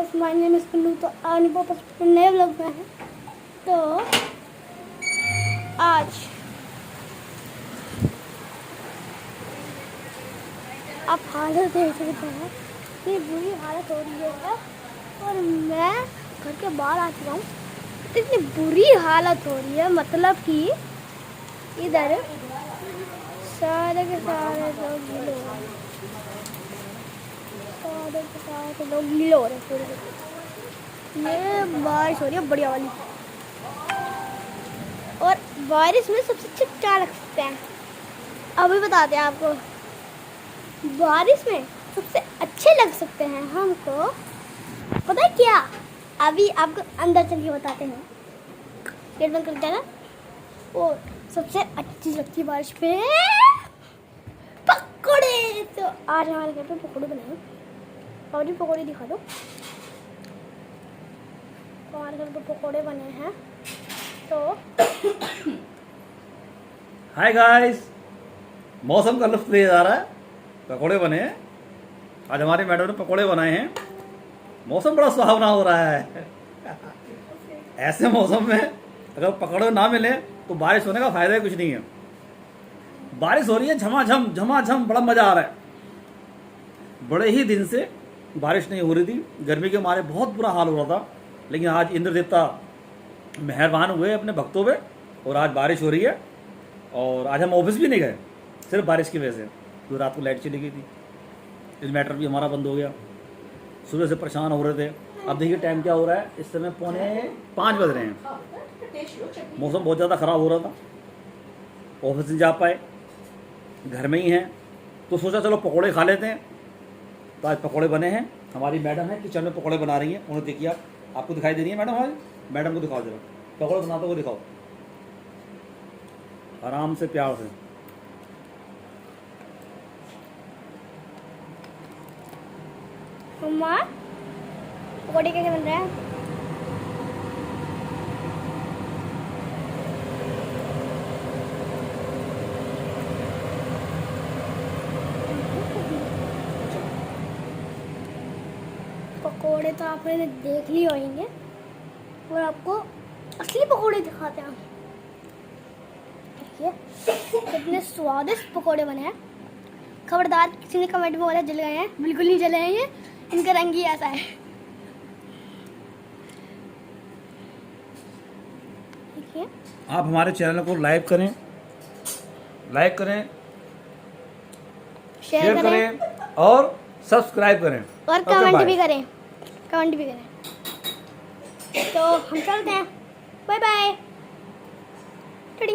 Guys, my name is Kullu. तो आज वापस नए व्लॉग में है। तो आज आप हालत देख सकते हैं, इतनी बुरी हालत हो रही है और मैं घर के बाहर आ चुका हूँ। इतनी बुरी हालत हो रही है, मतलब कि इधर सारे के सारे लोग गीले हो रहे हैं। सारे के सारे लोग गीले हो रहे हैं पूरे। ये बारिश हो रही है बढ़िया वाली, और बारिश में सबसे अच्छे क्या लग सकते हैं अभी बताते हैं आपको। बारिश में सबसे अच्छे लग सकते हैं हमको, पता है क्या? अभी आपको अंदर चल के बताते हैं। गेट बंद कर देना। और सबसे अच्छी लगती है बारिश पे पकौड़े। तो आज हमारे घर पे पकौड़े बनाए, और पकौड़े दिखा दो। हमारे घर पे पकौड़े बने हैं। तो हाय गाइस, मौसम का लुत्फ लिया जा रहा है। पकोड़े बने हैं आज, हमारे मैडम ने पकोड़े बनाए हैं। मौसम बड़ा सुहावना हो रहा है। ऐसे मौसम में अगर पकोड़े ना मिले तो बारिश होने का फायदा ही कुछ नहीं है। बारिश हो रही है झमाझम झमाझम, बड़ा मजा आ रहा है। बड़े ही दिन से बारिश नहीं हो रही थी, गर्मी के मारे बहुत बुरा हाल हो रहा था। लेकिन आज इंद्र देवता मेहरबान हुए अपने भक्तों पे, और आज बारिश हो रही है। और आज हम ऑफिस भी नहीं गए, सिर्फ बारिश की वजह से। तो रात को लाइट चली गई थी, इन्वर्टर भी हमारा बंद हो गया। सुबह से परेशान हो रहे थे। अब देखिए टाइम क्या हो रहा है, इस समय 4:45 बज रहे हैं। मौसम बहुत ज़्यादा ख़राब हो रहा था, ऑफिस नहीं जा पाए, घर में ही हैं। तो सोचा चलो पकोड़े खा लेते हैं। तो आज पकोड़े बने हैं। हमारी मैडम है किचन में पकोड़े बना रही हैं। उन्हें देखिए, आपको दिखाई दे रही है मैडम? हमारी मैडम को दिखाओ जरा, पकोड़े बनाते हुए दिखाओ, आराम से प्यार से। मम्मा, पकौड़े कैसे बन रहे हैं? पकौड़े तो आपने देख लिए होंगे, और आपको असली पकौड़े दिखाते हैं। देखिए कितने स्वादिष्ट पकौड़े बने हैं। खबरदार किसी ने कमेंट में बोला जल गए हैं, बिल्कुल नहीं जले हैं। ये इनका रंग ही ऐसा है। देखिए, आप हमारे चैनल को लाइक करें, शेयर करें और सब्सक्राइब करें, और कमेंट भी करें, तो हम चलते हैं। Bye bye.